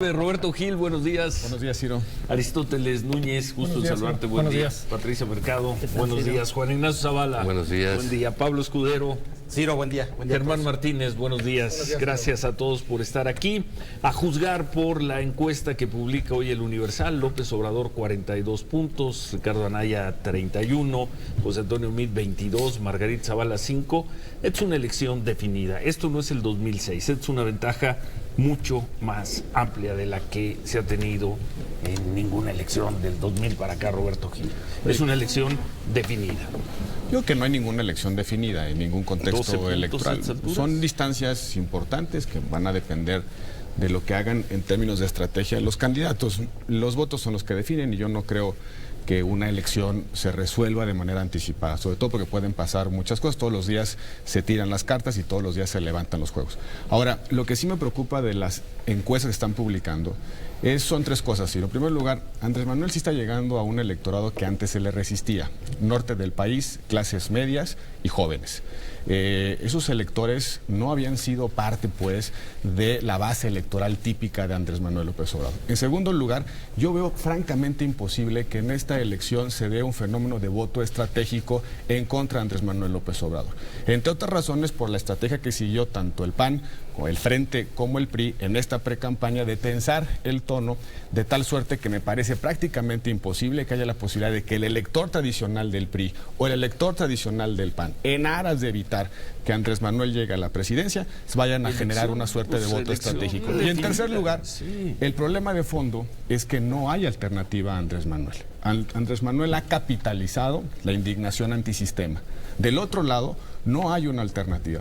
Roberto Gil, buenos días. Buenos días, Ciro. Aristóteles Núñez, gusto en saludarte. Buen día. Patricia Mercado, buenos días. Juan Ignacio Zavala. Buenos días. Buen día. Pablo Escudero. Ciro, buen día. Germán Martínez, buenos días. Gracias a todos por estar aquí. A juzgar por la encuesta que publica hoy el Universal, López Obrador 42 puntos, Ricardo Anaya 31, José Antonio Meade 22, Margarita Zavala 5. Es una elección definida. Esto no es el 2006, es una ventaja mucho más amplia de la que se ha tenido en ninguna elección del 2000 para acá, Roberto Gil. Es una elección definida. Yo creo que no hay ninguna elección definida en ningún contexto electoral. Son distancias importantes que van a depender de lo que hagan en términos de estrategia los candidatos. Los votos son los que definen y yo no creo que una elección se resuelva de manera anticipada, sobre todo porque pueden pasar muchas cosas. Todos los días se tiran las cartas y todos los días se levantan los juegos. Ahora, lo que sí me preocupa de las encuestas que están publicando son tres cosas. En primer lugar, Andrés Manuel sí está llegando a un electorado que antes se le resistía. Norte del país, clases medias y jóvenes. Esos electores no habían sido parte, pues, de la base electoral típica de Andrés Manuel López Obrador. En segundo lugar, yo veo francamente imposible que en esta elección se dé un fenómeno de voto estratégico en contra de Andrés Manuel López Obrador. Entre otras razones, por la estrategia que siguió tanto el PAN, el Frente como el PRI en esta precampaña de tensar el tono de tal suerte que me parece prácticamente imposible que haya la posibilidad de que el elector tradicional del PRI o el elector tradicional del PAN, en aras de evitar que Andrés Manuel llegue a la presidencia, vayan a generar una suerte de voto estratégico. Y en tercer lugar, el problema de fondo es que no hay alternativa a Andrés Manuel. Andrés Manuel ha capitalizado la indignación antisistema. Del otro lado, no hay una alternativa.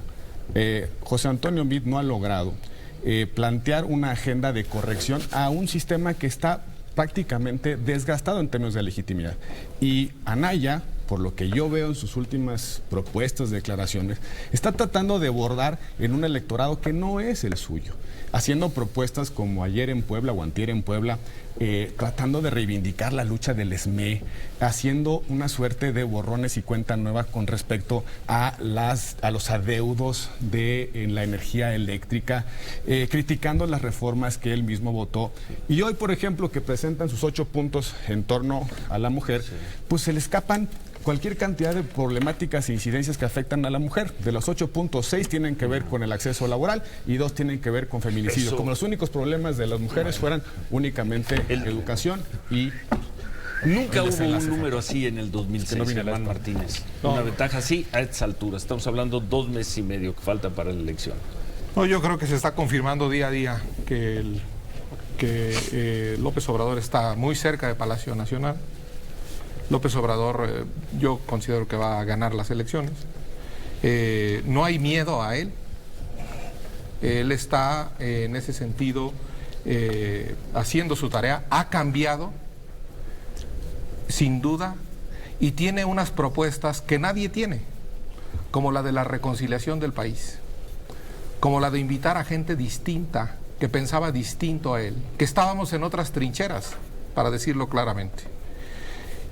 José Antonio Meade no ha logrado plantear una agenda de corrección a un sistema que está prácticamente desgastado en términos de legitimidad. Y Anaya, por lo que yo veo en sus últimas propuestas, declaraciones, está tratando de bordar en un electorado que no es el suyo, haciendo propuestas como ayer en Puebla o antier en Puebla, tratando de reivindicar la lucha del SME, haciendo una suerte de borrones y cuenta nueva con respecto a los adeudos en la energía eléctrica, criticando las reformas que él mismo votó. Y hoy, por ejemplo, que presentan sus 8 puntos en torno a la mujer, pues se le escapan cualquier cantidad de problemáticas e incidencias que afectan a la mujer. De los 8 puntos, 6 tienen que ver con el acceso laboral y 2 tienen que ver con feminicidio. Como los únicos problemas de las mujeres fueran únicamente educación y... Nunca hubo un número así en el 2006, Germán Martínez. Una ventaja así a estas alturas. Estamos hablando 2 meses y medio que falta para la elección. No, yo creo que se está confirmando día a día que López Obrador está muy cerca de Palacio Nacional. López Obrador, yo considero que va a ganar las elecciones. No hay miedo a él. Él está, en ese sentido, haciendo su tarea. Ha cambiado, sin duda, y tiene unas propuestas que nadie tiene, como la de la reconciliación del país, como la de invitar a gente distinta, que pensaba distinto a él, que estábamos en otras trincheras, para decirlo claramente.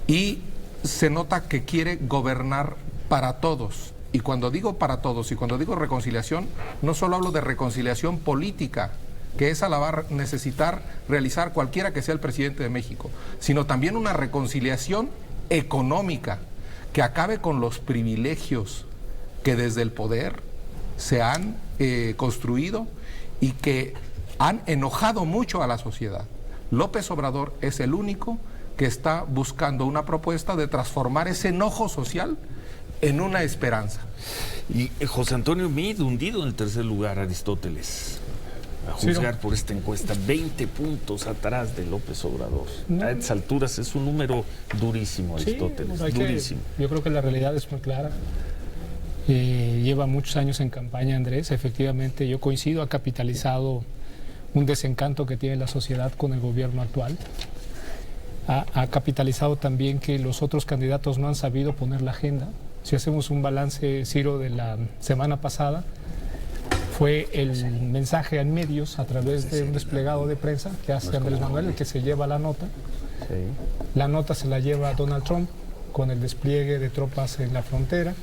Y se nota que quiere gobernar para todos. Y cuando digo para todos y cuando digo reconciliación, no solo hablo de reconciliación política, que esa la va a necesitar realizar cualquiera que sea el presidente de México, sino también una reconciliación económica, que acabe con los privilegios que desde el poder se han construido y que han enojado mucho a la sociedad. López Obrador es el único que está buscando una propuesta de transformar ese enojo social en una esperanza. Y José Antonio Meade hundido en el tercer lugar, Aristóteles. A juzgar por esta encuesta, 20 puntos atrás de López Obrador. A estas alturas es un número durísimo, Aristóteles, durísimo. Yo creo que la realidad es muy clara. Lleva muchos años en campaña, Andrés. Efectivamente, yo coincido, ha capitalizado un desencanto que tiene la sociedad con el gobierno actual. Ha capitalizado también que los otros candidatos no han sabido poner la agenda. Si hacemos un balance, Ciro, de la semana pasada, fue el mensaje en medios a través de un desplegado de prensa que hace Andrés Manuel, el que se lleva la nota. La nota se la lleva Donald Trump con el despliegue de tropas en la frontera.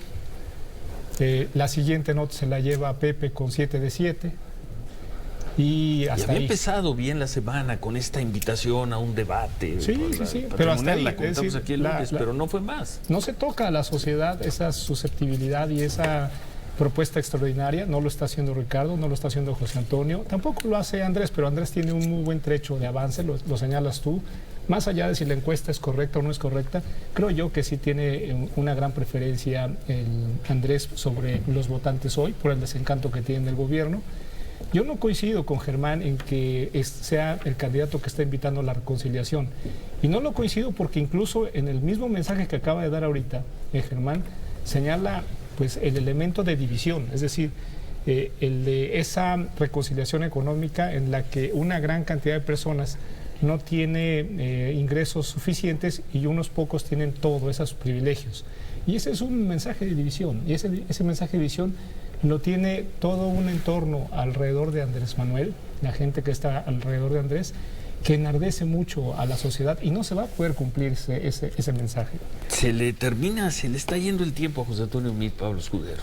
La siguiente nota se la lleva Pepe con 7 de 7. Y hasta había empezado bien la semana con esta invitación a un debate. Sí. Pero hasta ahí, la contamos aquí el lunes, pero no fue más. No se toca a la sociedad esa susceptibilidad y esa propuesta extraordinaria. No lo está haciendo Ricardo, no lo está haciendo José Antonio, tampoco lo hace Andrés, pero Andrés tiene un muy buen trecho de avance, lo señalas tú. Más allá de si la encuesta es correcta o no es correcta, creo yo que sí tiene una gran preferencia el Andrés sobre los votantes hoy por el desencanto que tiene el gobierno. Yo no coincido con Germán en que sea el candidato que está invitando a la reconciliación. Y no lo coincido porque incluso en el mismo mensaje que acaba de dar ahorita, Germán señala pues el elemento de división, es decir, el de esa reconciliación económica en la que una gran cantidad de personas no tiene ingresos suficientes y unos pocos tienen todos esos privilegios. Y ese es un mensaje de división, y ese mensaje de división lo tiene todo un entorno alrededor de Andrés Manuel, la gente que está alrededor de Andrés, que enardece mucho a la sociedad y no se va a poder cumplir ese mensaje. Se le está yendo el tiempo a José Antonio Meade, Pablo Escudero.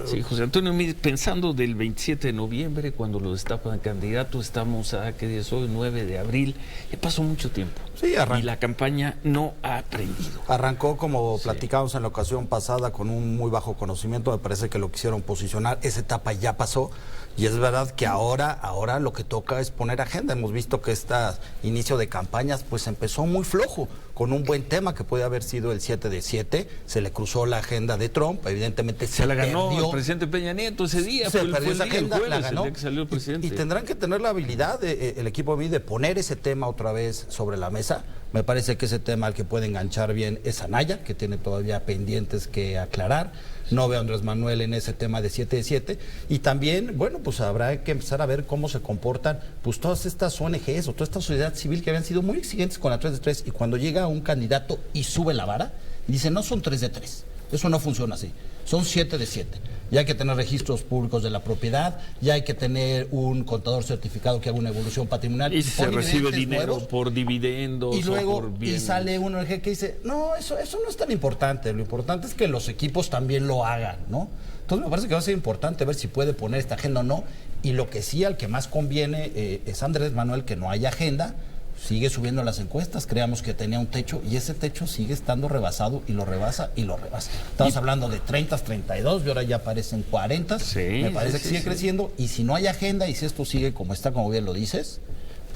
Sí, José Antonio Meade, pensando del 27 de noviembre, cuando lo destapan candidato, estamos a, ¿qué día es hoy? 9 de abril, ya pasó mucho tiempo. Sí, y la campaña no ha aprendido. Arrancó, como platicamos en la ocasión pasada, con un muy bajo conocimiento. Me parece que lo quisieron posicionar. Esa etapa ya pasó. Y es verdad que ahora lo que toca es poner agenda. Hemos visto que este inicio de campañas pues empezó muy flojo, con un buen tema que puede haber sido el 7 de 7. Se le cruzó la agenda de Trump, evidentemente se la ganó el presidente Peña Nieto ese día. Se perdió esa agenda, el jueves, la ganó. El día que salió el presidente. Y tendrán que tener la habilidad, el equipo de poner ese tema otra vez sobre la mesa. Me parece que ese tema al que puede enganchar bien es Anaya, que tiene todavía pendientes que aclarar. No veo a Andrés Manuel en ese tema de 7 de 7. Y también, bueno, pues habrá que empezar a ver cómo se comportan pues todas estas ONGs o toda esta sociedad civil que habían sido muy exigentes con la 3 de 3. Y cuando llega un candidato y sube la vara, y dice, no son 3 de 3. Eso no funciona así. Son 7 de 7. Ya hay que tener registros públicos de la propiedad, ya hay que tener un contador certificado que haga una evolución patrimonial. Y se recibe dinero por dividendos. Y luego o por bienes. Y sale un ONG que dice, no, eso no es tan importante. Lo importante es que los equipos también lo hagan, ¿no? Entonces me parece que va a ser importante ver si puede poner esta agenda o no. Y lo que sí, al que más conviene es Andrés Manuel, que no haya agenda. Sigue subiendo las encuestas, creamos que tenía un techo y ese techo sigue estando rebasado y lo rebasa y lo rebasa. Estamos hablando de 30, 32 y ahora ya aparecen 40. Me parece que sigue creciendo y si no hay agenda y si esto sigue como está, como bien lo dices,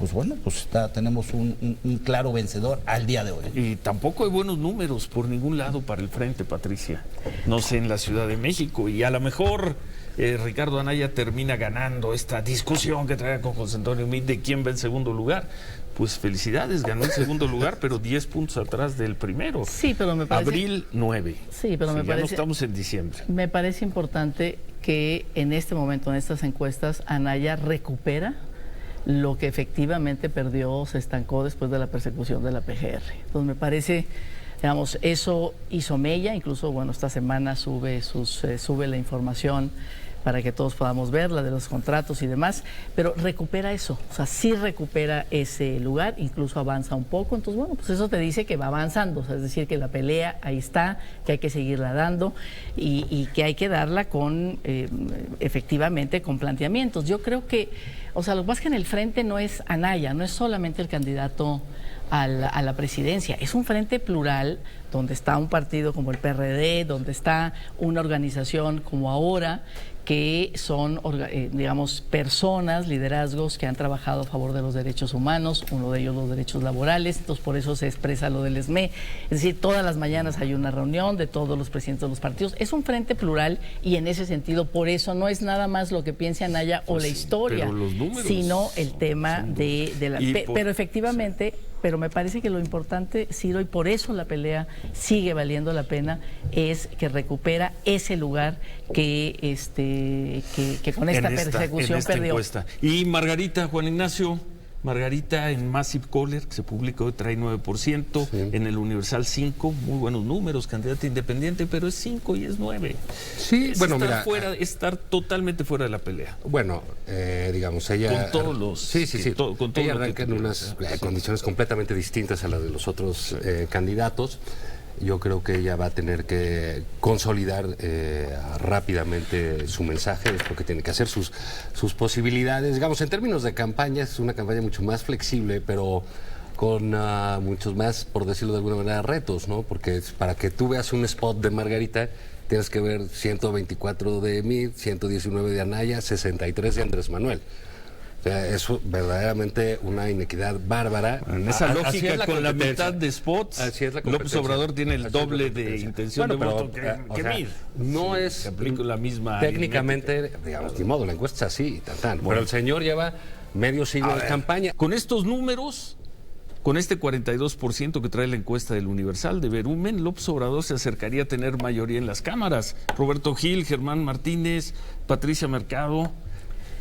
pues bueno, pues tenemos un claro vencedor al día de hoy. Y tampoco hay buenos números por ningún lado para el frente, Patricia. No sé, en la Ciudad de México y a lo mejor Ricardo Anaya termina ganando esta discusión que trae con José Antonio Meade de quién va en segundo lugar. Pues felicidades, ganó el segundo lugar, pero 10 puntos atrás del primero. Sí, pero me parece... Abril 9. Sí, pero me parece... Ya no estamos en diciembre. Me parece importante que en este momento, en estas encuestas, Anaya recupera lo que efectivamente perdió, se estancó después de la persecución de la PGR. Entonces me parece, digamos, eso hizo mella, incluso, bueno, esta semana sube la información para que todos podamos ver, la de los contratos y demás, pero recupera eso, o sea, sí recupera ese lugar, incluso avanza un poco, entonces bueno, pues eso te dice que va avanzando, o sea, es decir, que la pelea ahí está, que hay que seguirla dando y que hay que darla con, efectivamente, con planteamientos. Yo creo que, o sea, lo que pasa es que en el frente no es Anaya, no es solamente el candidato a la presidencia, es un frente plural donde está un partido como el PRD, donde está una organización como Ahora, que son, digamos, personas, liderazgos que han trabajado a favor de los derechos humanos, uno de ellos los derechos laborales, entonces por eso se expresa lo del ESME, es decir, todas las mañanas hay una reunión de todos los presidentes de los partidos, es un frente plural y en ese sentido, por eso no es nada más lo que piense Anaya o la historia, sino el tema de la... Pero efectivamente... Pero me parece que lo importante, Ciro, y por eso la pelea sigue valiendo la pena, es que recupera ese lugar que con esta persecución perdió. Encuesta. Y Margarita, Juan Ignacio, Margarita en Massive Caller, que se publica hoy, trae 9%, sí. En el Universal 5%, muy buenos números, candidata independiente, pero es 5 y es 9. Sí, es bueno, estar totalmente fuera de la pelea. Bueno, digamos, ella... Con todos los... Sí. Con todo ella arranca en unas condiciones completamente distintas a las de los otros candidatos. yo creo que ella va a tener que consolidar rápidamente su mensaje, es lo que tiene que hacer, sus posibilidades. Digamos, en términos de campaña, es una campaña mucho más flexible, pero con muchos más, por decirlo de alguna manera, retos, ¿no? Porque para que tú veas un spot de Margarita, tienes que ver 124 de Mid, 119 de Anaya, 63 de Andrés Manuel. O sea, es verdaderamente una inequidad bárbara. En esa lógica, con la mitad de spots, López Obrador tiene el doble de intención de voto que Mid. No es... Se aplica la misma... Técnicamente, digamos, ni modo, la encuesta es así, tan. Pero el señor lleva medio siglo de campaña. Con estos números... Con este 42% que trae la encuesta del Universal de Verumen, López Obrador se acercaría a tener mayoría en las cámaras. Roberto Gil, Germán Martínez, Patricia Mercado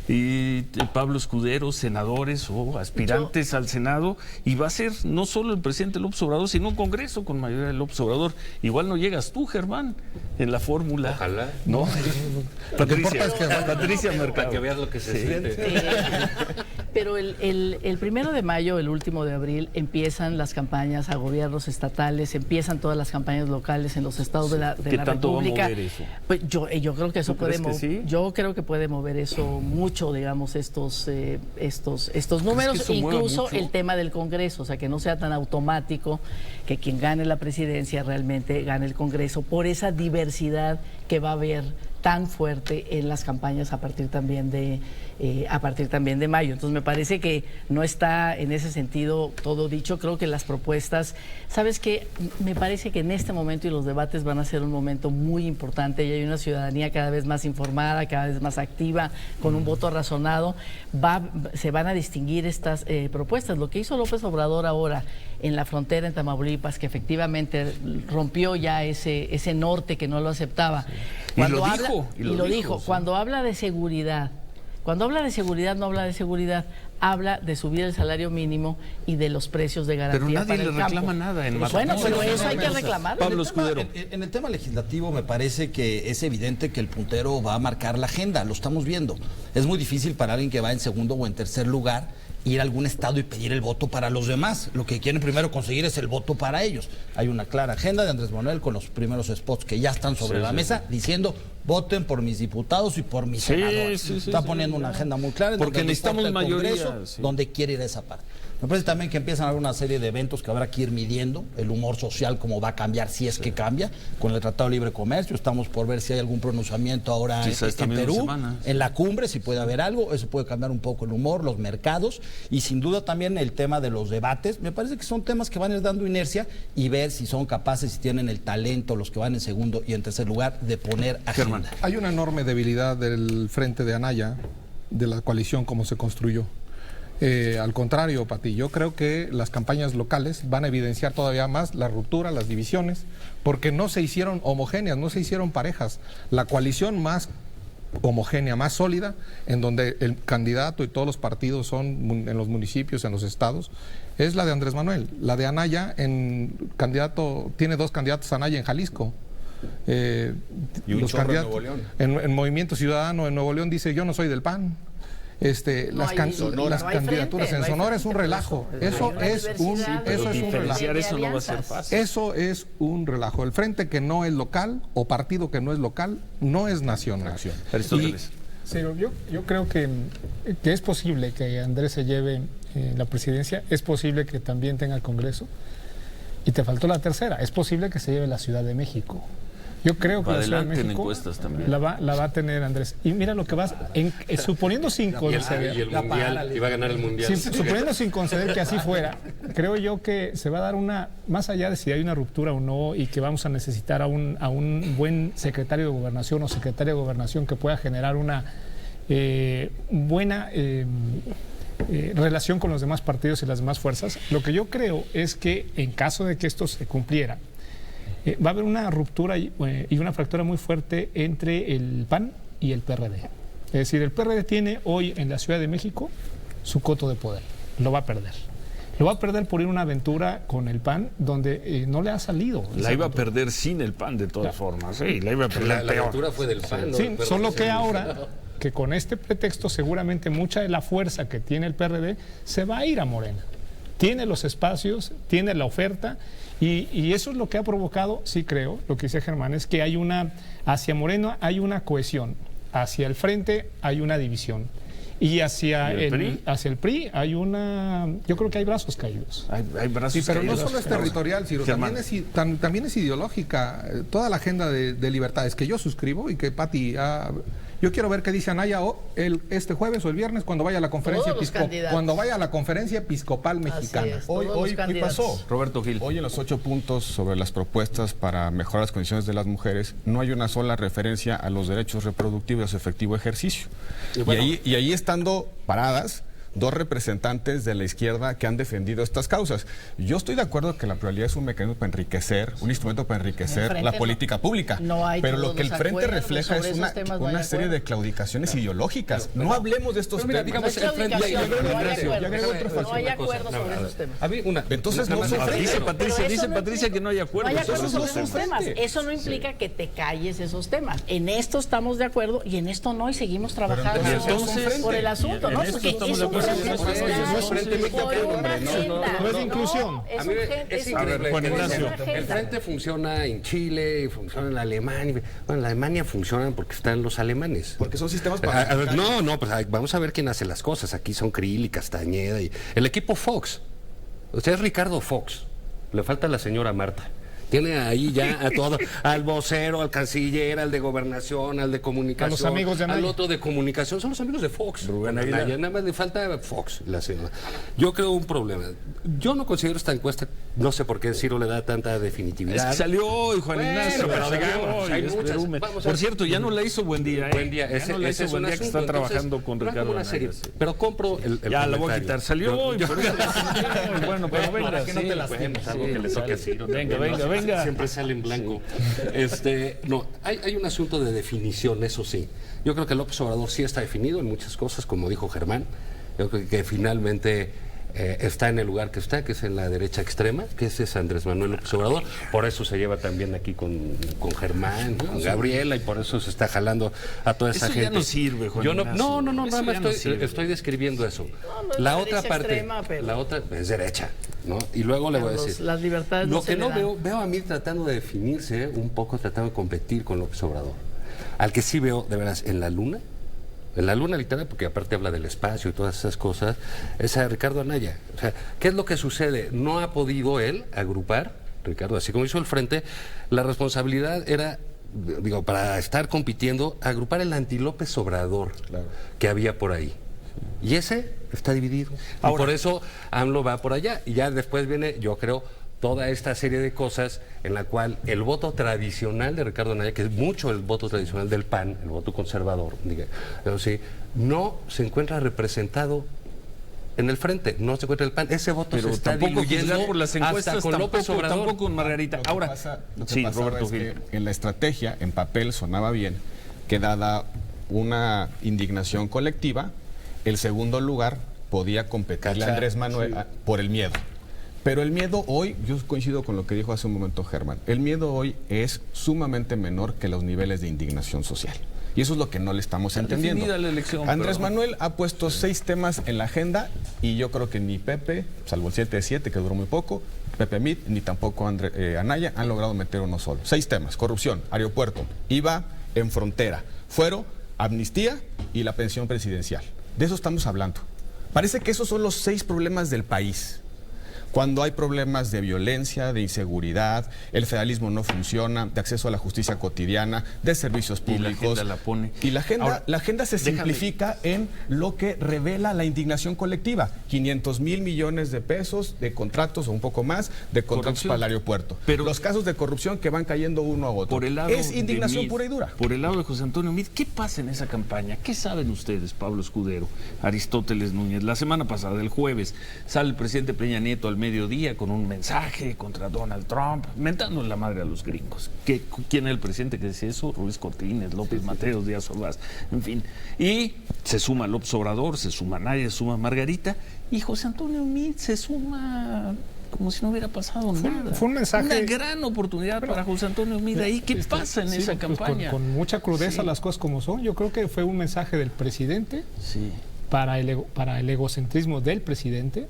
y Pablo Escudero, senadores o aspirantes al Senado, y va a ser no solo el presidente López Obrador, sino un Congreso con mayoría de López Obrador. Igual no llegas tú, Germán, en la fórmula. Ojalá. No. Patricia Mercado. Para que veas lo que se siente. Pero el 1 de mayo, el último de abril, empiezan las campañas a gobiernos estatales, empiezan todas las campañas locales en los estados de la ¿Qué tanto República. va a mover eso? Pues yo creo que eso puede mover. ¿Sí? Yo creo que puede mover eso mucho, digamos, estos números, que incluso el tema del Congreso, o sea, que no sea tan automático que quien gane la presidencia realmente gane el Congreso, por esa diversidad que va a haber tan fuerte en las campañas a partir también de mayo. Entonces me parece que no está en ese sentido todo dicho. Creo que las propuestas, ¿sabes qué? Me parece que en este momento y los debates van a ser un momento muy importante y hay una ciudadanía cada vez más informada, cada vez más activa, con un voto razonado. Se van a distinguir estas propuestas. Lo que hizo López Obrador ahora en la frontera en Tamaulipas, que efectivamente rompió ya ese norte que no lo aceptaba. Sí. Y lo dijo. Cuando habla de seguridad, no habla de seguridad, habla de subir el salario mínimo y de los precios de garantía. Pero nadie le reclama nada en Bueno, pero eso hay que reclamar. Pablo Escudero. En el tema legislativo me parece que es evidente que el puntero va a marcar la agenda, lo estamos viendo. Es muy difícil para alguien que va en segundo o en tercer lugar ir a algún estado y pedir el voto para los demás. Lo que quieren primero conseguir es el voto para ellos. Hay una clara agenda de Andrés Manuel con los primeros spots que ya están sobre la mesa diciendo: voten por mis diputados y por mis senadores. Está poniendo una agenda muy clara. Porque necesitamos mayoría. Donde quiere ir a esa parte. Me parece también que empiezan a haber una serie de eventos que habrá que ir midiendo, el humor social, cómo va a cambiar, si es que cambia, con el Tratado de Libre Comercio. Estamos por ver si hay algún pronunciamiento ahora en Perú, en la cumbre, si puede haber algo. Eso puede cambiar un poco el humor, los mercados, y sin duda también el tema de los debates. Me parece que son temas que van a ir dando inercia y ver si son capaces, si tienen el talento, los que van en segundo y en tercer lugar, de poner agenda. Hay una enorme debilidad del frente de Anaya, de la coalición como se construyó. Al contrario, Pati, yo creo que las campañas locales van a evidenciar todavía más la ruptura, las divisiones, porque no se hicieron homogéneas, no se hicieron parejas. La coalición más homogénea, más sólida, en donde el candidato y todos los partidos son en los municipios, en los estados, es la de Andrés Manuel. La de Anaya, tiene dos candidatos Anaya en Jalisco. Y un chorro en Nuevo León. En Movimiento Ciudadano en Nuevo León dice: yo no soy del PAN. Las candidaturas en Sonora es un relajo. Eso es un relajo. Eso no va a ser fácil. Eso es un relajo. El frente que no es local o partido que no es local no es nacional. Sí, yo creo que es posible que Andrés se lleve la presidencia, es posible que también tenga el Congreso, y te faltó la tercera, es posible que se lleve la Ciudad de México. Yo creo que la Ciudad de México la va a tener Andrés. Y mira lo que vas, suponiendo sin conceder. Y el mundial, iba a ganar el mundial. Suponiendo sin conceder que así fuera, creo yo que se va a dar más allá de si hay una ruptura o no, y que vamos a necesitar a un buen secretario de Gobernación o secretaria de Gobernación que pueda generar una buena relación con los demás partidos y las demás fuerzas. Lo que yo creo es que en caso de que esto se cumpliera, va a haber una ruptura y una fractura muy fuerte entre el PAN y el PRD. Es decir, el PRD tiene hoy en la Ciudad de México su coto de poder. Lo va a perder. Lo va a perder por ir a una aventura con el PAN donde no le ha salido. La iba a perder sin el PAN de todas formas. Sí, la iba a perder. La aventura fue del PAN. Sí, solo que ahora, que con este pretexto seguramente mucha de la fuerza que tiene el PRD se va a ir a Morena. tiene los espacios, tiene la oferta, y eso es lo que ha provocado, sí creo, lo que dice Germán, es que hacia Moreno hay una cohesión, hacia el frente hay una división. Y hacia el PRI hay yo creo que hay brazos caídos. Hay brazos pero caídos. no solo es territorial, Ciro, también es ideológica. Toda la agenda de libertades que yo suscribo y que Pati yo quiero ver qué dice Anaya este jueves o el viernes cuando vaya a la conferencia episcopal mexicana. Hoy pasó. Roberto Gil. Hoy en los 8 puntos sobre las propuestas para mejorar las condiciones de las mujeres no hay una sola referencia a los derechos reproductivos de efectivo ejercicio. Y ahí estando paradas 2 representantes de la izquierda que han defendido estas causas. Yo estoy de acuerdo que la pluralidad es un mecanismo para enriquecer, un instrumento para enriquecer la política pública. Pero lo que el Frente refleja es una serie de claudicaciones ideológicas. No hablemos de estos temas. Digamos, el Frente no hay acuerdo sobre esos temas. Entonces no se dice Patricia que no hay acuerdo. No hay acuerdo sobre esos temas. Eso no implica que te calles esos temas. En esto estamos de acuerdo y en esto no, y seguimos trabajando por el asunto, ¿no? Porque es un no es de inclusión. Es increíble. El Frente funciona en Chile, funciona en Alemania. Bueno, en Alemania funcionan porque están los alemanes. Porque son sistemas para... pues vamos a ver quién hace las cosas. Aquí son Krill y Castañeda y el equipo Fox. O sea, es Ricardo Fox. Le falta la señora Marta. Tiene ahí ya a todo, al vocero, al canciller, al de gobernación, al de comunicación, a los amigos de al otro de comunicación, son los amigos de Fox. Nada más le falta Fox, la señora. Yo creo un problema. Yo no considero esta encuesta, no sé por qué Ciro le da tanta definitividad. Es que salió hoy, Juan Ignacio. Pero digamos, hay muchas. Por cierto, ya no la hizo Buen Día. Buen Día, ese es un asunto, que está trabajando con Ricardo una serie. Anaya, sí. Pero compro el ya la voy a quitar. Salió hoy. Bueno, pero venga. Que no te lastimes. Algo que le toque a Ciro. Venga. Siempre sale en blanco. No, hay un asunto de definición, eso sí. Yo creo que López Obrador sí está definido en muchas cosas, como dijo Germán. Yo creo que finalmente está en el lugar que está, que es en la derecha extrema, que ese es Andrés Manuel López Obrador. Por eso se lleva también aquí con Germán, con Gabriela, y por eso se está jalando a toda esa gente. Ya no sirve, Juan Ignacio. No, nada más estoy describiendo eso. La otra parte, la otra es derecha, ¿no? Y luego le voy a decir, las libertades lo que no veo a mí tratando de definirse, un poco tratando de competir con López Obrador. Al que sí veo, de veras, en la luna literal, porque aparte habla del espacio y todas esas cosas, es a Ricardo Anaya. O sea, ¿qué es lo que sucede? No ha podido él agrupar, Ricardo, así como hizo el Frente, la responsabilidad era, para estar compitiendo, agrupar el anti-López Obrador que había por ahí. Y ese está dividido. Ahora, y por eso AMLO va por allá. Y ya después viene, yo creo, toda esta serie de cosas en la cual el voto tradicional de Ricardo Anaya, que es mucho el voto tradicional del PAN, el voto conservador, pero sí, no se encuentra representado en el Frente, no se encuentra el PAN. Ese voto se está diluyendo por las encuestas, hasta con López Obrador. Tampoco con Margarita. Ahora, Roberto Gil. En la estrategia, en papel, sonaba bien que dada una indignación colectiva, el segundo lugar podía competirle a Andrés Manuel por el miedo. Pero el miedo hoy, yo coincido con lo que dijo hace un momento Germán, el miedo hoy es sumamente menor que los niveles de indignación social. Y eso es lo que no le estamos entendiendo. Andrés Manuel ha puesto 6 temas en la agenda y yo creo que ni Pepe, salvo el 7-7 que duró muy poco, Pepe Mit, ni tampoco Anaya han logrado meter uno solo. 6 temas: corrupción, aeropuerto, IVA en frontera, fuero, amnistía y la pensión presidencial. De eso estamos hablando. Parece que esos son los 6 problemas del país. Cuando hay problemas de violencia, de inseguridad, el federalismo no funciona, de acceso a la justicia cotidiana, de servicios públicos. Y la agenda se simplifica en lo que revela la indignación colectiva. 500,000 millones de pesos de contratos o un poco más de contratos para el aeropuerto. Pero los casos de corrupción que van cayendo uno a otro. Es indignación pura y dura. Por el lado de José Antonio Meade, ¿qué pasa en esa campaña? ¿Qué saben ustedes, Pablo Escudero, Aristóteles Núñez? La semana pasada, el jueves, sale el presidente Peña Nieto al mediodía con un mensaje contra Donald Trump, mentando la madre a los gringos. ¿Quién es el presidente que dice eso? Ruiz Cortines, López Mateos, Díaz Ordaz, en fin. Y se suma López Obrador, se suma Anaya, se suma Margarita, y José Antonio Meade se suma como si no hubiera pasado nada. Fue un mensaje... Una gran oportunidad para José Antonio Meade ahí. ¿Qué pasa en esa campaña? Con mucha crudeza las cosas como son. Yo creo que fue un mensaje del presidente para el egocentrismo del presidente,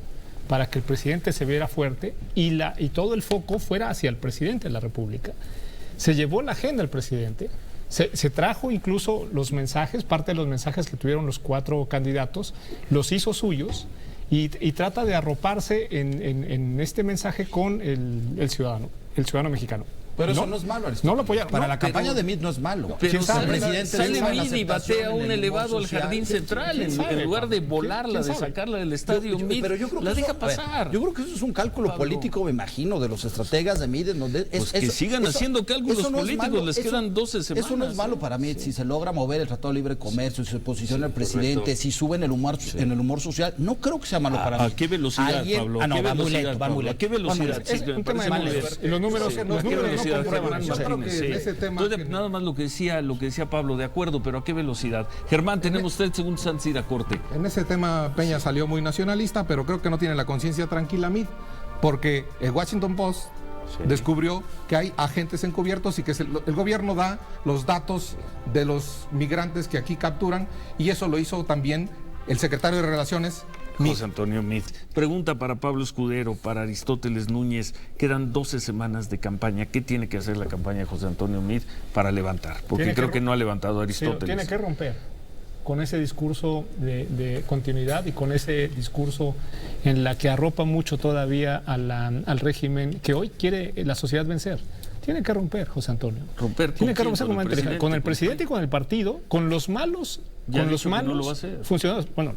para que el presidente se viera fuerte y todo el foco fuera hacia el presidente de la República. Se llevó la agenda al presidente, se trajo incluso los mensajes, parte de los mensajes que tuvieron los 4 candidatos, los hizo suyos y trata de arroparse en este mensaje con el ciudadano mexicano. Pero eso no es malo, Aristóteles. No lo apoyaron. Para la campaña de Mitt no es malo. Pero sale Mitt y batea un elevado al jardín central en lugar de volarla, de sacarla del estadio. Pero yo creo que la deja pasar. Yo creo que eso es un cálculo político, me imagino, de los estrategas de Mitt. Pues que sigan haciendo cálculos políticos, les quedan 12 semanas. Eso no es malo para Mitt. Si se logra mover el Tratado de Libre Comercio, si se posiciona el presidente, si suben el humor social, no creo que sea malo para Mitt. ¿A qué velocidad, Pablo? Va muy lento. ¿A qué velocidad? Un tema de números. Los números no comprueban. Entonces, nada más lo que decía Pablo, de acuerdo, pero ¿a qué velocidad? Germán, tenemos 3 segundos antes de ir a corte. En ese tema Peña salió muy nacionalista, pero creo que no tiene la conciencia tranquila Mitt, porque el Washington Post descubrió que hay agentes encubiertos y que el gobierno da los datos de los migrantes que aquí capturan, y eso lo hizo también el secretario de Relaciones, José Antonio Mitt. Pregunta para Pablo Escudero, para Aristóteles Núñez. Quedan 12 semanas de campaña. ¿Qué tiene que hacer la campaña de José Antonio Mitt para levantar? Porque creo que no ha levantado a Aristóteles. Sí, tiene que romper con ese discurso de continuidad y con ese discurso en la que arropa mucho todavía al régimen que hoy quiere la sociedad vencer. Tiene que romper, José Antonio. Tiene que romper con el presidente y con el partido, con los malos, funcionarios. Bueno,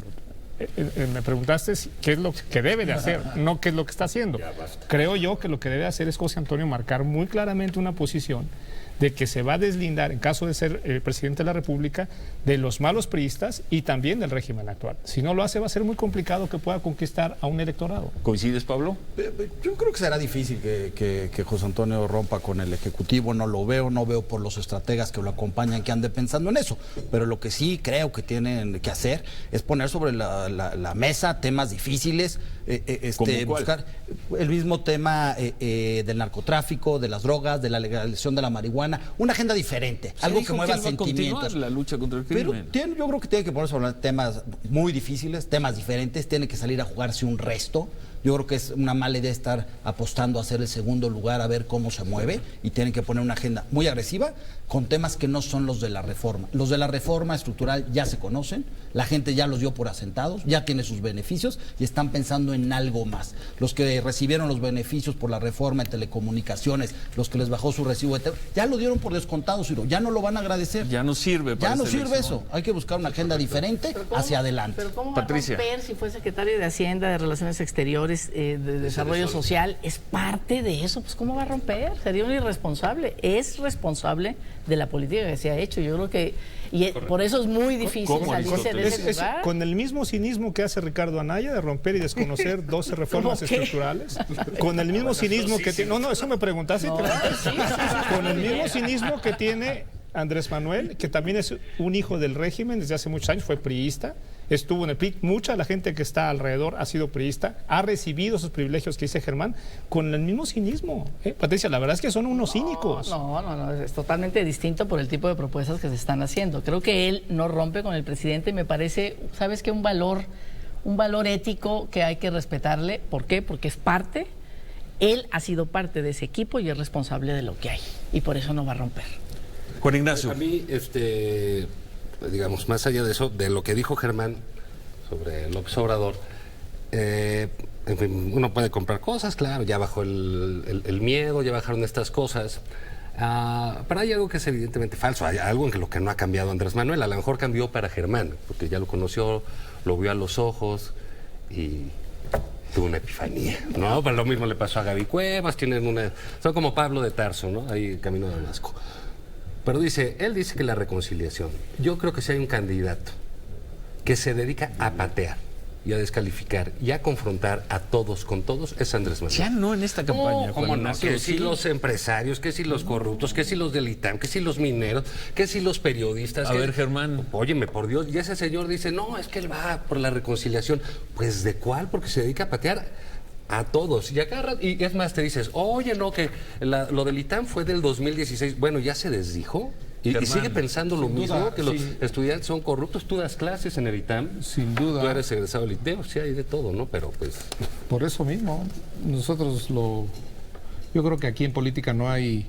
me preguntaste qué es lo que debe de hacer, no qué es lo que está haciendo. Creo yo que lo que debe hacer es José Antonio marcar muy claramente una posición de que se va a deslindar, en caso de ser el presidente de la República, de los malos priistas y también del régimen actual. Si no lo hace, va a ser muy complicado que pueda conquistar a un electorado. ¿Coincides, Pablo? Yo creo que será difícil que José Antonio rompa con el Ejecutivo. No veo por los estrategas que lo acompañan que ande pensando en eso. Pero lo que sí creo que tienen que hacer es poner sobre la mesa temas difíciles, buscar el mismo tema del narcotráfico, de las drogas, de la legalización de la marihuana, una agenda diferente, algo que mueva sentimientos. La lucha contra el crimen. Pero yo creo que tiene que ponerse sobre temas muy difíciles, temas diferentes, tiene que salir a jugarse un resto. Yo creo que es una mala idea estar apostando a ser el segundo lugar, a ver cómo se mueve, y tienen que poner una agenda muy agresiva con temas que no son los de la reforma. Los de la reforma estructural ya se conocen, la gente ya los dio por asentados, ya tiene sus beneficios y están pensando en algo más. Los que recibieron los beneficios por la reforma de telecomunicaciones, los que les bajó su recibo de ya lo dieron por descontado, Ciro, ya no lo van a agradecer. Ya no sirve. Ya no sirve eso. Hay que buscar una agenda diferente hacia adelante. Pero ¿cómo Patricia? va a romper si fue secretario de Hacienda, de Relaciones Exteriores, de Desarrollo Social? Es parte de eso. Pues ¿cómo va a romper? Sería un irresponsable. Es responsable de la política que se ha hecho. Yo creo que por eso es muy difícil salirse de ese lugar. Con el mismo cinismo que hace Ricardo Anaya de romper y desconocer 12 reformas estructurales, con el mismo cinismo que tiene... No, eso me preguntaste. Con el mismo cinismo que tiene Andrés Manuel, que también es un hijo del régimen desde hace muchos años, fue priista, estuvo en el PRI, mucha de la gente que está alrededor ha sido priista, ha recibido esos privilegios que dice Germán, con el mismo cinismo. Patricia, la verdad es que son unos cínicos. No, es totalmente distinto por el tipo de propuestas que se están haciendo. Creo que él no rompe con el presidente, me parece, ¿sabes qué? Un valor ético que hay que respetarle. ¿Por qué? Porque es parte, él ha sido parte de ese equipo y es responsable de lo que hay, y por eso no va a romper. Juan Ignacio. A mí, digamos, más allá de eso, de lo que dijo Germán sobre López Obrador, en fin, uno puede comprar cosas, claro, ya bajó el miedo, ya bajaron estas cosas, pero hay algo que es evidentemente falso, hay algo en lo que no ha cambiado Andrés Manuel, a lo mejor cambió para Germán, porque ya lo conoció, lo vio a los os y tuvo una epifanía, ¿no? Pero lo mismo le pasó a Gaby Cuevas, son como Pablo de Tarso, ¿no? Ahí camino a Damasco. Pero él dice que la reconciliación, yo creo que si hay un candidato que se dedica a patear y a descalificar y a confrontar a todos con todos, es Andrés Manuel. Ya no en esta campaña. ¿Cómo no? Que si los empresarios, que si los corruptos, que si los del ITAM, que si los mineros, que si los periodistas. A ver, Germán. Óyeme, por Dios, y ese señor dice, no, es que él va por la reconciliación. Pues ¿de cuál? Porque se dedica a patear a todos. Y agarra, y es más, te dices, oye, no, que lo del ITAM fue del 2016. Bueno, ya se desdijo. Y Germán, sigue pensando lo mismo, duda, que los sí. estudiantes son corruptos. Tú das clases en el ITAM. Sin duda. Tú eres egresado del ITEO, sí hay de todo, ¿no? Pero pues... Por eso mismo, yo creo que aquí en política no hay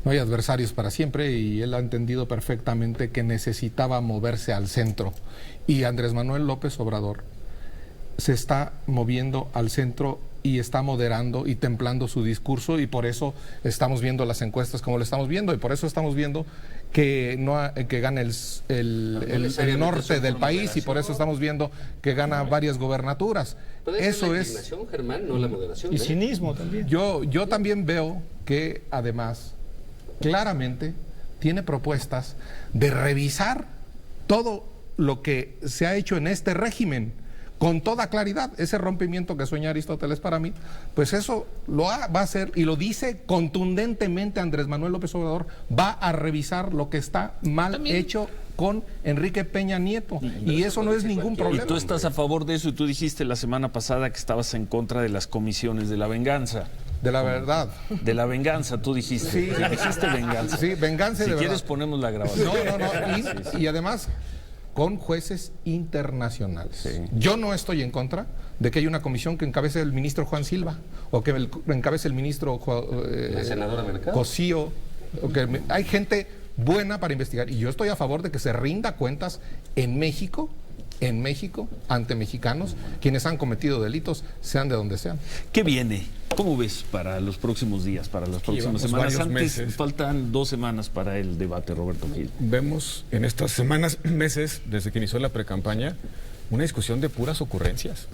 adversarios para siempre, y él ha entendido perfectamente que necesitaba moverse al centro. Y Andrés Manuel López Obrador se está moviendo al centro y está moderando y templando su discurso, y por eso estamos viendo las encuestas como lo estamos viendo, y por eso estamos viendo que que gana el norte del país, y por eso estamos viendo que gana varias gobernaturas. Eso es la indignación, Germán, no la moderación. Y cinismo también. Yo también veo que además claramente tiene propuestas de revisar todo lo que se ha hecho en este régimen con toda claridad. Ese rompimiento que sueña Aristóteles para mí, pues eso va a hacer, y lo dice contundentemente Andrés Manuel López Obrador, va a revisar lo que está mal hecho con Enrique Peña Nieto, y eso no es ningún problema. Y tú estás a favor de eso, y tú dijiste la semana pasada que estabas en contra de las comisiones de la venganza. De la verdad. De la venganza, tú dijiste. Sí, dijiste venganza. Sí, venganza de Si verdad. quieres ponemos la grabación. No. Y además, con jueces internacionales. Sí. Yo no estoy en contra de que haya una comisión que encabece el ministro Juan Silva, o que encabece el ministro la senadora Mercado Cosío, hay gente buena para investigar, y yo estoy a favor de que se rinda cuentas en México, ante mexicanos, quienes han cometido delitos, sean de donde sean. ¿Qué viene? ¿Cómo ves para los próximos días, para las próximas semanas? Antes faltan 2 semanas para el debate, Roberto Gil. Vemos en estas semanas, meses, desde que inició la precampaña, una discusión de puras ocurrencias.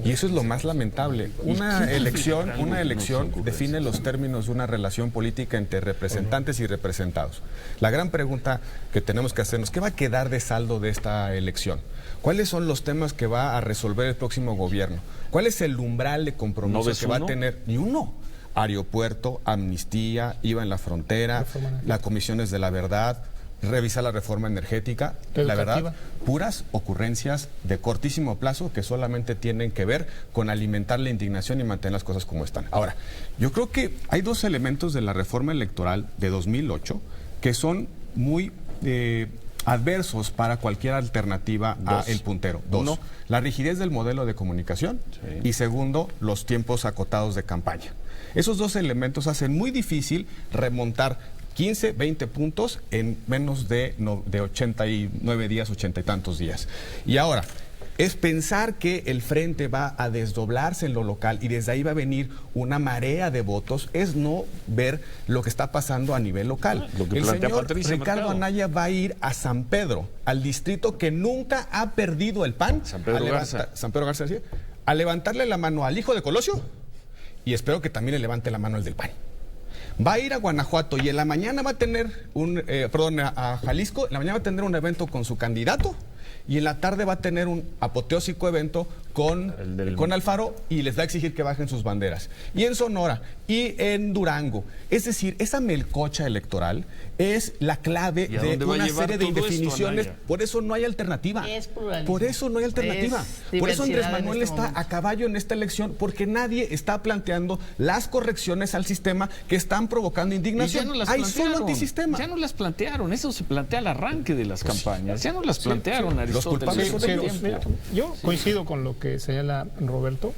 Y eso es lo más lamentable. Una elección define los términos de una relación política entre representantes y representados. La gran pregunta que tenemos que hacernos, ¿qué va a quedar de saldo de esta elección? ¿Cuáles son los temas que va a resolver el próximo gobierno? ¿Cuál es el umbral de compromiso que va a tener? Ni uno. Aeropuerto, amnistía, IVA en la frontera, las comisiones de la verdad, revisar la reforma energética. La verdad, puras ocurrencias de cortísimo plazo que solamente tienen que ver con alimentar la indignación y mantener las cosas como están. Ahora, yo creo que hay 2 elementos de la reforma electoral de 2008 que son muy adversos para cualquier alternativa a el puntero. 2, Uno, la rigidez del modelo de comunicación, y segundo, los tiempos acotados de campaña. Esos 2 elementos hacen muy difícil remontar 15, 20 puntos en menos de 89 días, 80 y tantos días. Y ahora, es pensar que el frente va a desdoblarse en lo local y desde ahí va a venir una marea de votos, es no ver lo que está pasando a nivel local. El señor Ricardo Anaya va a ir a San Pedro, al distrito que nunca ha perdido el PAN, San Pedro Garza, ¿sí? A levantarle la mano al hijo de Colosio, y espero que también le levante la mano al del PAN. Va a ir a Guanajuato y en la mañana va a tener a Jalisco, en la mañana va a tener un evento con su candidato, y en la tarde va a tener un apoteósico evento con Alfaro, y les va a exigir que bajen sus banderas. Y en Sonora y en Durango. Es decir, esa melcocha electoral es la clave de una serie de indefiniciones. Por eso no hay alternativa. Por eso no hay alternativa. Por eso Andrés Manuel está a caballo en esta elección, porque nadie está planteando las correcciones al sistema que están provocando indignación. Hay solo antisistema. Ya no las plantearon. Eso se plantea al arranque de las campañas. Ya no las plantearon, Aristóteles. Los culpables son ellos. Yo coincido con lo que señala Roberto.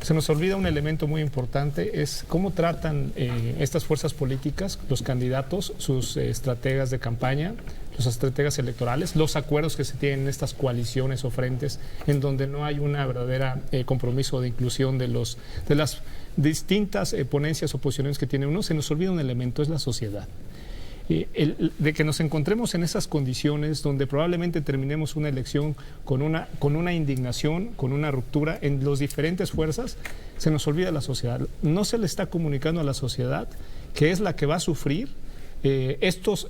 Se nos olvida un elemento muy importante, es cómo tratan estas fuerzas políticas, los candidatos, sus estrategas de campaña, los estrategas electorales, los acuerdos que se tienen en estas coaliciones o frentes en donde no hay una verdadera compromiso de inclusión de las distintas ponencias o posiciones que tiene uno. Se nos olvida un elemento, es la sociedad. De que nos encontremos en esas condiciones donde probablemente terminemos una elección con una indignación, con una ruptura en las diferentes fuerzas, se nos olvida la sociedad. No se le está comunicando a la sociedad que es la que va a sufrir estos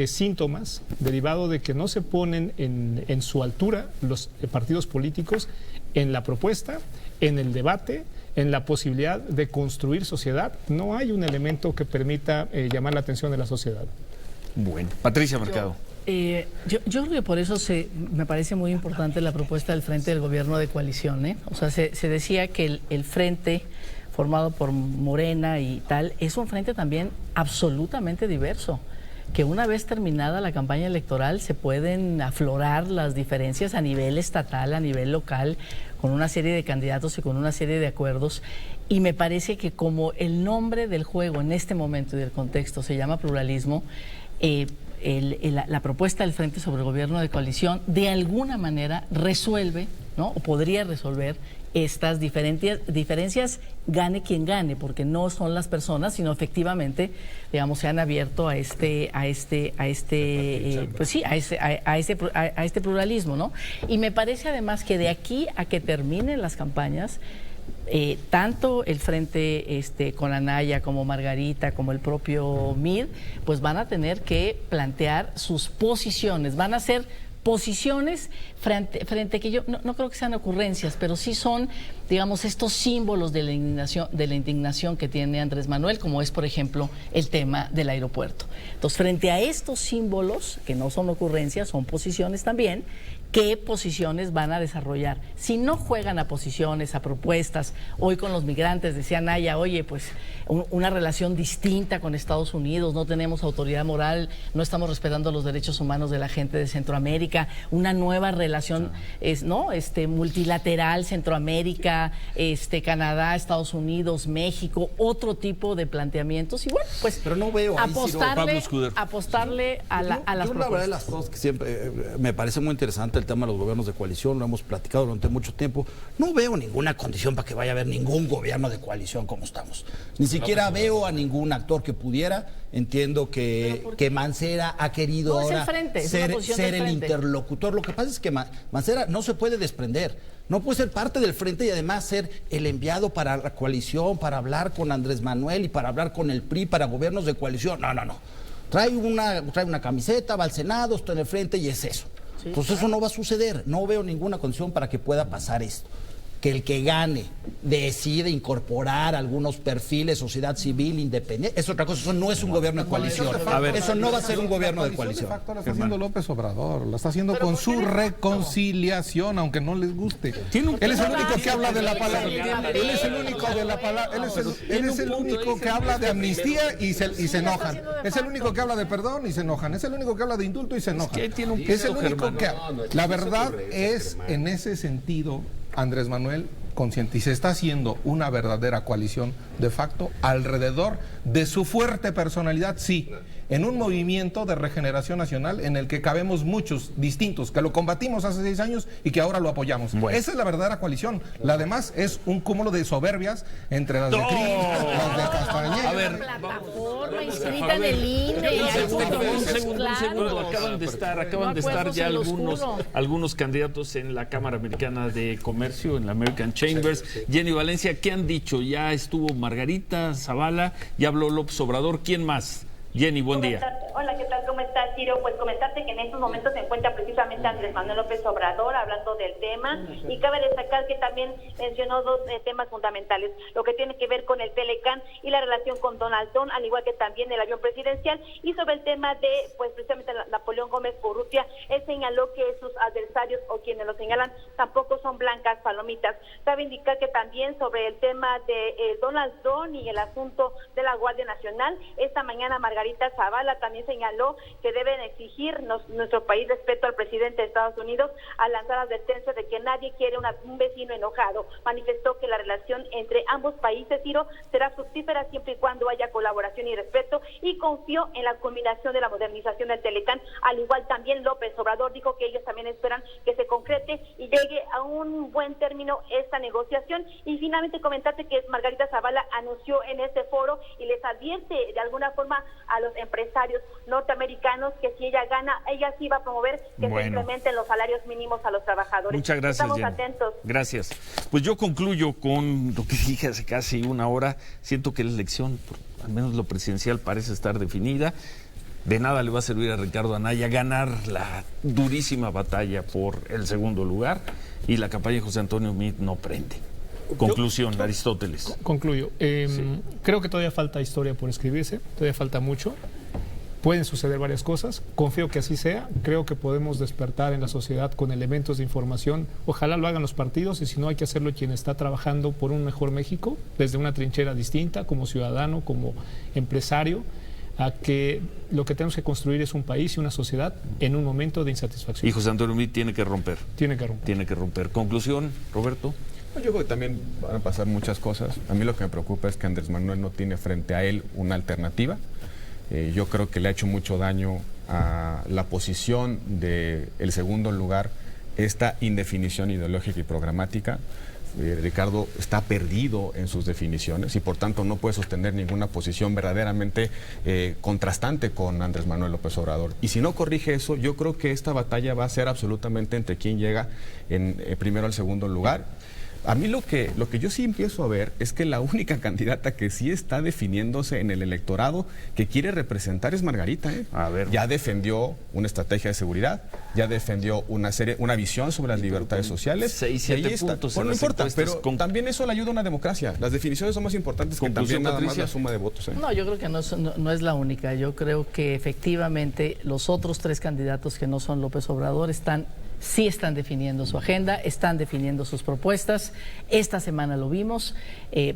síntomas derivados de que no se ponen en su altura los partidos políticos en la propuesta, en el debate, en la posibilidad de construir sociedad. No hay un elemento que permita llamar la atención de la sociedad. Bueno, Patricia Mercado. Yo creo que por eso me parece muy importante la propuesta del Frente del Gobierno de Coalición. O sea, se decía que el Frente formado por Morena y tal es un frente también absolutamente diverso. que una vez terminada la campaña electoral se pueden aflorar las diferencias a nivel estatal, a nivel local, con una serie de candidatos y con una serie de acuerdos. Y me parece que como el nombre del juego en este momento y del contexto se llama pluralismo, la propuesta del Frente sobre el Gobierno de Coalición de alguna manera resuelve, ¿no? O podría resolver estas diferencias, gane quien gane, porque no son las personas, sino efectivamente, digamos, se han abierto a este pluralismo, ¿no? Y me parece además que de aquí a que terminen las campañas, tanto el Frente con Anaya como Margarita, como el propio MIR, pues van a tener que plantear sus posiciones, van a ser posiciones frente que yo no creo que sean ocurrencias, pero sí son, digamos, estos símbolos de la indignación que tiene Andrés Manuel, como es, por ejemplo, el tema del aeropuerto. Entonces, frente a estos símbolos, que no son ocurrencias, son posiciones también, ¿qué posiciones van a desarrollar? Si no juegan a posiciones, a propuestas, hoy con los migrantes, decía Naya, oye, pues una relación distinta con Estados Unidos, no tenemos autoridad moral, no estamos respetando los derechos humanos de la gente de Centroamérica, una nueva relación multilateral, Centroamérica, Canadá, Estados Unidos, México, otro tipo de planteamientos. Y bueno, pues pero no veo ahí, apostarle a las propuestas. La verdad de las cosas que siempre me parece muy interesante el tema de los gobiernos de coalición, lo hemos platicado durante mucho tiempo. No veo ninguna condición para que vaya a haber ningún gobierno de coalición como estamos. Ni siquiera veo a ningún actor que pudiera. Entiendo que Mancera ha querido ahora ser el interlocutor. Lo que pasa es que Mancera no se puede desprender. No puede ser parte del frente y además ser el enviado para la coalición, para hablar con Andrés Manuel y para hablar con el PRI, para gobiernos de coalición. No. Trae una camiseta, va al Senado, está en el frente y es eso. Entonces eso no va a suceder. No veo ninguna condición para que pueda pasar esto. Que el que gane decide incorporar algunos perfiles, sociedad civil, independiente, es otra cosa. Eso no es un gobierno de coalición. Eso no va a ser un gobierno de coalición. De facto la está haciendo López Obrador, la está haciendo con su reconciliación, aunque no les guste. Él es el único que habla de la palabra. Él es el único de la palabra. Él es el único que habla de amnistía y se enojan. Es el único que habla de perdón y se enojan. Es el único que habla de indulto y se enojan. Es el único que... La verdad es, en ese sentido, Andrés Manuel consciente y se está haciendo una verdadera coalición de facto alrededor de su fuerte personalidad, sí, en un movimiento de regeneración nacional en el que cabemos muchos distintos, que lo combatimos hace 6 años y que ahora lo apoyamos. Bueno. Esa es la verdadera coalición. La demás es un cúmulo de soberbias entre las de Cris, las de Castañeda. A ver, plataforma inscrita en el INE. Un segundo. Acaban de estar ya algunos candidatos en la Cámara Americana de Comercio, en la American Chambers. Jenny Valencia, ¿qué han dicho? Ya estuvo Margarita Zavala, ya habló López Obrador. ¿Quién más? Jenny, buen día. Hola, ¿qué tal? ¿Cómo estás, Ciro? Pues comentarte que en estos momentos se encuentra precisamente Andrés Manuel López Obrador hablando del tema y cabe destacar que también mencionó 2 temas fundamentales, lo que tiene que ver con el Telecán y la relación con Donald Trump, al igual que también el avión presidencial, y sobre el tema de, pues precisamente Napoleón Gómez Urrutia, él señaló que sus adversarios o quienes lo señalan tampoco son blancas palomitas. Cabe indicar que también sobre el tema de Donald Trump y el asunto de la Guardia Nacional, esta mañana Margarita Zavala también señaló que deben exigir nuestro país respeto al presidente de Estados Unidos al lanzar advertencia de que nadie quiere un vecino enojado. Manifestó que la relación entre ambos países, Ciro, será fructífera siempre y cuando haya colaboración y respeto, y confió en la culminación de la modernización del Telecán. Al igual también López Obrador dijo que ellos también esperan que se concrete y llegue a un buen término esta negociación. Y finalmente comentarte que Margarita Zavala anunció en este foro y les advierte de alguna forma a los empresarios norteamericanos que si ella gana, ella sí va a promover que se incrementen los salarios mínimos a los trabajadores. Muchas gracias, estamos Jenny. Atentos. Gracias. Pues yo concluyo con lo que dije hace casi una hora. Siento que la elección, al menos lo presidencial, parece estar definida. De nada le va a servir a Ricardo Anaya ganar la durísima batalla por el segundo lugar, y la campaña de José Antonio Meade no prende. Conclusión, Aristóteles. Concluyo. Creo que todavía falta historia por escribirse, todavía falta mucho. Pueden suceder varias cosas, confío que así sea, creo que podemos despertar en la sociedad con elementos de información, ojalá lo hagan los partidos, y si no hay que hacerlo quien está trabajando por un mejor México, desde una trinchera distinta, como ciudadano, como empresario, a que lo que tenemos que construir es un país y una sociedad en un momento de insatisfacción. Y José Antonio Meade tiene que romper. Tiene que romper. Tiene que romper. Conclusión, Roberto. Yo creo que también van a pasar muchas cosas. A mí lo que me preocupa es que Andrés Manuel no tiene frente a él una alternativa. Yo creo que le ha hecho mucho daño a la posición del segundo lugar esta indefinición ideológica y programática. Ricardo está perdido en sus definiciones y por tanto no puede sostener ninguna posición verdaderamente contrastante con Andrés Manuel López Obrador. Y si no corrige eso, yo creo que esta batalla va a ser absolutamente entre quién llega primero al segundo lugar. A mí lo que yo sí empiezo a ver es que la única candidata que sí está definiéndose en el electorado que quiere representar es Margarita. A ver. Ya defendió una estrategia de seguridad, ya defendió una visión sobre las libertades sociales. 6, 7 puntos. Bueno, no importa, pero también eso le ayuda a una democracia. Las definiciones son más importantes que también nada más la suma de votos. No, yo creo que no es la única. Yo creo que efectivamente los otros 3 candidatos que no son López Obrador sí están definiendo su agenda, están definiendo sus propuestas. Esta semana lo vimos,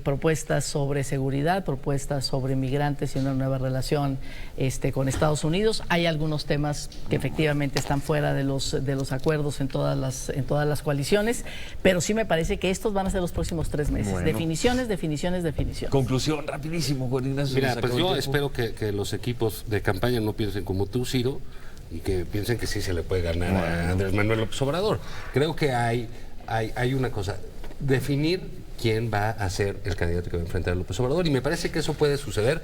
propuestas sobre seguridad, propuestas sobre migrantes y una nueva relación con Estados Unidos. Hay algunos temas que efectivamente están fuera de los acuerdos en todas las coaliciones, pero sí me parece que estos van a ser los próximos 3 meses. Bueno. Definiciones. Conclusión, rapidísimo, Juan Ignacio. Mira, pues yo espero que los equipos de campaña no piensen como tú, Ciro, y que piensen que sí se le puede ganar a Andrés Manuel López Obrador. Creo que hay una cosa, definir quién va a ser el candidato que va a enfrentar a López Obrador, y me parece que eso puede suceder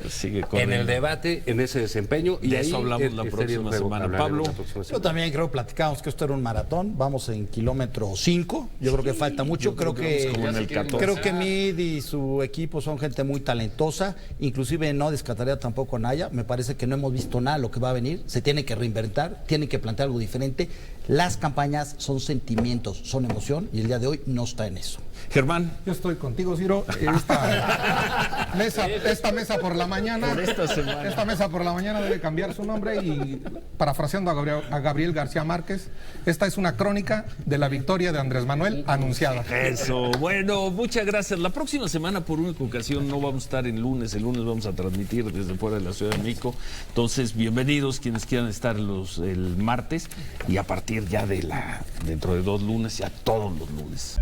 en el debate, en ese desempeño, y de eso hablamos la próxima semana. Pablo. Yo también creo, platicamos que esto era un maratón, vamos en kilómetro 5, yo creo que falta mucho, creo que Meade y su equipo son gente muy talentosa, inclusive no descartaría tampoco a Anaya, me parece que no hemos visto nada de lo que va a venir, se tiene que reinventar, tiene que plantear algo diferente. Las campañas son sentimientos, son emoción, y el día de hoy no está en eso. Germán. Yo estoy contigo, Ciro. Esta mesa por la mañana. Esta mesa por la mañana debe cambiar su nombre y, parafraseando a Gabriel García Márquez, esta es una crónica de la victoria de Andrés Manuel anunciada. Eso. Bueno, muchas gracias. La próxima semana, por única ocasión, no vamos a estar el lunes vamos a transmitir desde fuera de la Ciudad de México. Entonces, bienvenidos quienes quieran estar el martes, y a partir ya dentro de 2 lunes, ya todos los lunes.